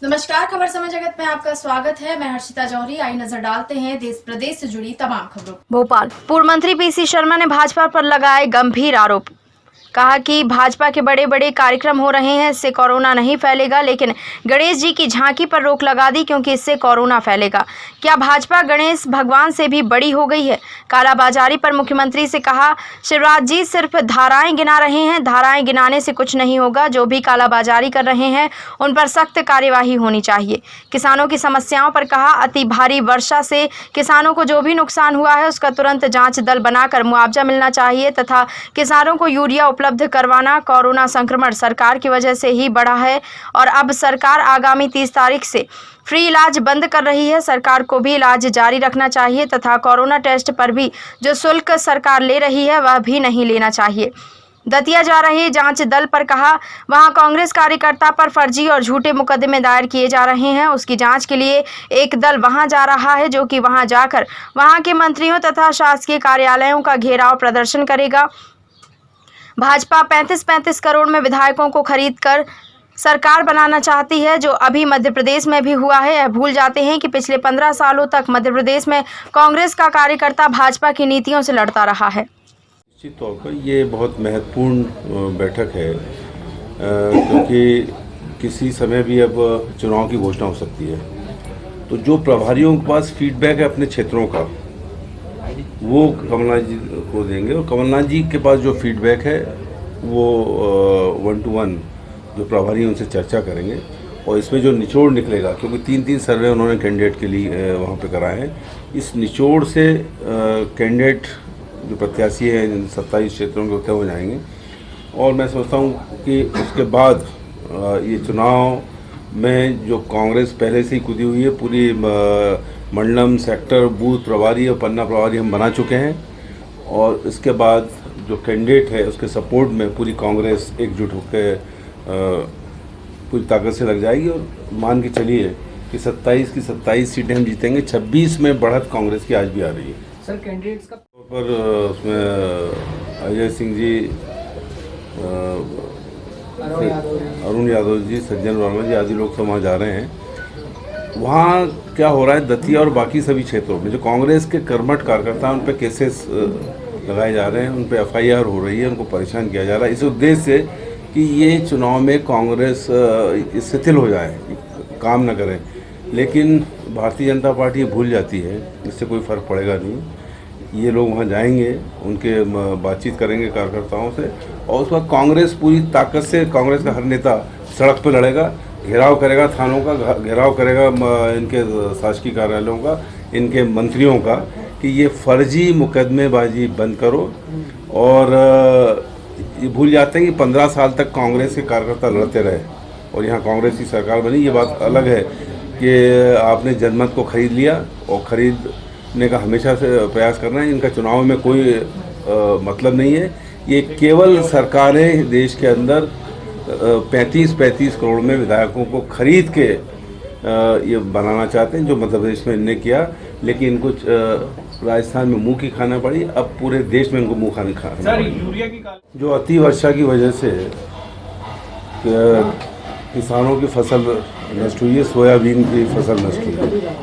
नमस्कार, खबर समय जगत में आपका स्वागत है। मैं हर्षिता जौहरी। आई नजर डालते हैं देश प्रदेश से जुड़ी तमाम खबरों। भोपाल पूर्व मंत्री पीसी शर्मा ने भाजपा पर लगाए गंभीर आरोप। कहा कि भाजपा के बड़े बड़े कार्यक्रम हो रहे हैं, इससे कोरोना नहीं फैलेगा, लेकिन गणेश जी की झांकी पर रोक लगा दी क्योंकि इससे कोरोना फैलेगा। क्या भाजपा गणेश भगवान से भी बड़ी हो गई है? कालाबाजारी पर मुख्यमंत्री से कहा, शिवराज जी सिर्फ धाराएं गिना रहे हैं, धाराएं गिनाने से कुछ नहीं होगा। जो भी कालाबाजारी कर रहे हैं उन पर सख्त कार्यवाही होनी चाहिए। किसानों की समस्याओं पर कहा, अति भारी वर्षा से किसानों को जो भी नुकसान हुआ है उसका तुरंत जांच दल बनाकर मुआवजा मिलना चाहिए तथा किसानों को यूरिया उपलब्ध करवाना। कोरोना संक्रमण सरकार की वजह से ही बढ़ा है और अब सरकार आगामी 30 तारीख से फ्री इलाज बंद कर रही है। सरकार को भी इलाज जारी रखना चाहिए तथा कोरोना टेस्ट पर भी जो शुल्क सरकार ले रही है वह भी नहीं लेना चाहिए। दतिया जा रहे जांच दल पर कहा, वहां कांग्रेस कार्यकर्ता पर फर्जी और झूठे मुकदमे दायर किए जा रहे हैं। उसकी जांच के लिए एक दल वहां जा रहा है जो कि वहां जाकर वहां के मंत्रियों तथा शासकीय कार्यालयों का घेराव प्रदर्शन करेगा। भाजपा 35-35 करोड़ में विधायकों को खरीद कर सरकार बनाना चाहती है, जो अभी मध्य प्रदेश में भी हुआ है। यह भूल जाते हैं कि पिछले 15 सालों तक मध्य प्रदेश में कांग्रेस का कार्यकर्ता भाजपा की नीतियों से लड़ता रहा है। निश्चित तौर पर ये बहुत महत्वपूर्ण बैठक है क्योंकि किसी समय भी अब चुनाव की घोषणा हो सकती है। तो जो प्रभारियों के पास फीडबैक है अपने क्षेत्रों का, वो कमलनाथ जी को देंगे और कमलनाथ जी के पास जो फीडबैक है वो 1-to-1 जो प्रभारी हैं उनसे चर्चा करेंगे और इसमें जो निचोड़ निकलेगा, क्योंकि 3-3 सर्वे उन्होंने कैंडिडेट के लिए वहाँ पे कराए हैं, इस निचोड़ से कैंडिडेट जो प्रत्याशी हैं इन 27 क्षेत्रों के तय हो जाएंगे। और मैं सोचता हूँ कि उसके बाद ये चुनाव में जो कांग्रेस पहले से ही कूदी हुई है, पूरी मंडलम, सेक्टर, बूथ प्रभारी और पन्ना प्रभारी हम बना चुके हैं और इसके बाद जो कैंडिडेट है उसके सपोर्ट में पूरी कांग्रेस एकजुट होकर पूरी ताकत से लग जाएगी और मान के चलिए कि 27 की 27 सीटें हम जीतेंगे। 26 में बढ़त कांग्रेस की आज भी आ रही है। सर कैंडिडेट्स का पर उसमें अजय सिंह जी, अरुण यादव जी, सज्जन वर्मा जी आदि लोग सब वहाँ जा रहे हैं। वहाँ क्या हो रहा है, दतिया और बाकी सभी क्षेत्रों में जो कांग्रेस के कर्मठ कार्यकर्ता हैं उन पर केसेस लगाए जा रहे हैं, उन पर FIR हो रही है, उनको परेशान किया जा रहा है इस उद्देश्य से कि ये चुनाव में कांग्रेस शिथिल हो जाए, काम न करे। लेकिन भारतीय जनता पार्टी भूल जाती है, इससे कोई फ़र्क पड़ेगा नहीं। ये लोग वहाँ जाएंगे, उनके बातचीत करेंगे कार्यकर्ताओं से और उसके बाद कांग्रेस पूरी ताकत से, कांग्रेस का हर नेता सड़क पर लड़ेगा, घेराव करेगा, थानों का घेराव करेगा, इनके शासकीय कार्यालयों का, इनके मंत्रियों का, कि ये फर्जी मुकदमेबाजी बंद करो। और ये भूल जाते हैं कि 15 साल तक कांग्रेस के कार्यकर्ता लड़ते रहे और यहाँ कांग्रेस की सरकार बनी। ये बात अलग है कि आपने जनमत को खरीद लिया और खरीदने का हमेशा से प्रयास करना है। इनका चुनाव में कोई मतलब नहीं है। ये केवल सरकारें देश के अंदर 35-35 करोड़ में विधायकों को खरीद के ये बनाना चाहते हैं, जो मध्य प्रदेश में इनने किया। लेकिन इनको राजस्थान में मुंह की खाना पड़ी, अब पूरे देश में इनको मुंह खाना पड़ी। जो अति वर्षा की वजह से किसानों की फसल नष्ट हुई है, सोयाबीन की फसल नष्ट हुई है,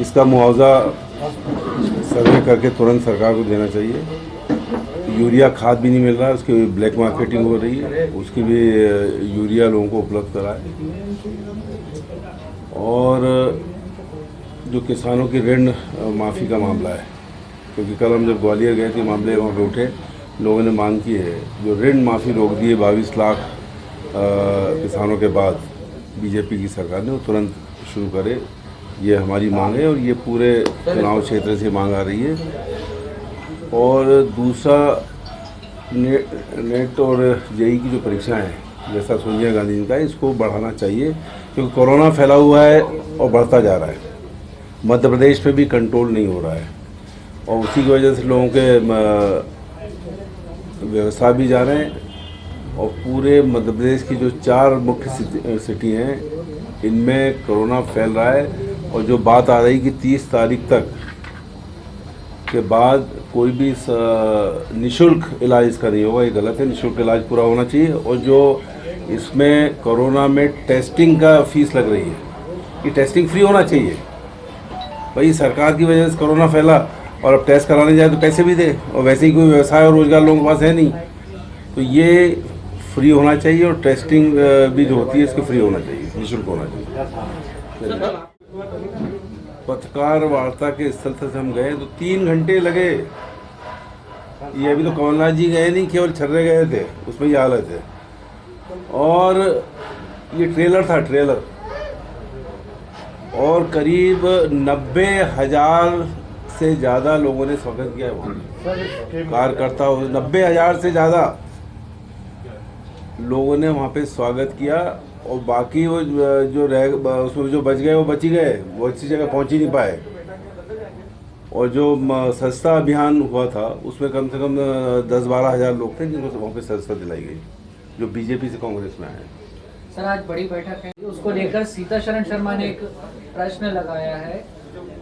इसका मुआवजा सर्वे करके तुरंत सरकार को देना चाहिए। यूरिया खाद भी नहीं मिल रहा है, उसकी ब्लैक मार्केटिंग हो रही है, उसकी भी यूरिया लोगों को उपलब्ध कराए। और जो किसानों की ऋण माफ़ी का मामला है, क्योंकि कल हम जब ग्वालियर गए थे, मामले वहाँ पे उठे, लोगों ने मांग की है जो ऋण माफ़ी रोक दी है 22 लाख किसानों के बाद बीजेपी की सरकार ने, वो तुरंत शुरू करे। ये हमारी मांग है और ये पूरे चुनाव क्षेत्र से मांग आ रही है। और दूसरा, नेट और JEE की जो परीक्षाएं हैं, जैसा सोनिया गांधी जी का है, इसको बढ़ाना चाहिए क्योंकि कोरोना फैला हुआ है और बढ़ता जा रहा है। मध्य प्रदेश में भी कंट्रोल नहीं हो रहा है और उसी की वजह से लोगों के व्यवसाय भी जा रहे हैं। और पूरे मध्य प्रदेश की जो 4 मुख्य सिटी हैं, इनमें कोरोना फैल रहा है। और जो बात आ रही कि 30 तारीख तक के बाद कोई भी निःशुल्क इलाज इसका नहीं होगा, ये गलत है। निःशुल्क इलाज पूरा होना चाहिए। और जो इसमें कोरोना में टेस्टिंग का फीस लग रही है, कि टेस्टिंग फ्री होना चाहिए। भाई सरकार की वजह से कोरोना फैला और अब टेस्ट कराने जाए तो पैसे भी दे, और वैसे ही कोई व्यवसाय और रोजगार लोगों के पास है नहीं, तो ये फ्री होना चाहिए। और टेस्टिंग भी जो होती है इसकी फ्री होना चाहिए, निःशुल्क होना चाहिए। पत्रकार वार्ता के स्थल से हम गए तो 3 घंटे लगे। ये अभी तो कमलनाथ जी गए नहीं, केवल छर्रे गए थे, उसमें ये हालत है। और ये ट्रेलर था, ट्रेलर, और करीब 90,000 से ज़्यादा लोगों ने स्वागत किया वहाँ। कार्यकर्ता 90,000 से ज़्यादा लोगों ने वहाँ पे स्वागत किया। और बाकी वो जो उसमें जो बच गए वो बच ही गए, वो अच्छी जगह पहुँच ही नहीं पाए। और जो सस्ता अभियान हुआ था उसमें कम से कम 10-12 हज़ार लोग थे जिनको वहाँ पे सस्ता दिलाई गई, जो बीजेपी से कांग्रेस में आए। सर आज बड़ी बैठक है, उसको लेकर सीताशरण शर्मा ने एक प्रश्न लगाया है,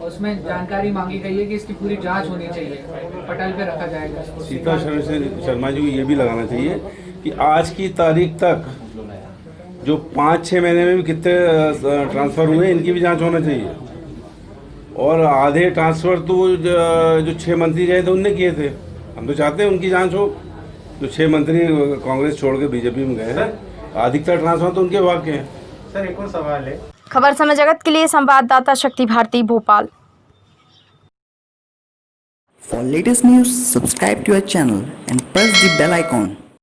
उसमें जानकारी मांगी गई है कि इसकी पूरी जांच होनी चाहिए, पटल पे रखा जाएगा इसको। सीताशरण शर्मा जी को ये भी लगाना चाहिए कि आज की तारीख तक जो 5-6 महीने में भी कितने ट्रांसफ़र हुए, इनकी भी जांच होना चाहिए। और आधे ट्रांसफ़र तो जो 6 मंत्री गए थे उनने किए थे। हम तो चाहते हैं उनकी जांच हो। जो 6 मंत्री कांग्रेस छोड़ के बीजेपी में गए हैं, अधिकतर ट्रांसफ़र तो उनके विभाग के हैं। सर एक और सवाल है। खबर समय जगत के लिए संवाददाता शक्ति Bharti, Bhopal. For latest news, subscribe to our channel and press the bell icon.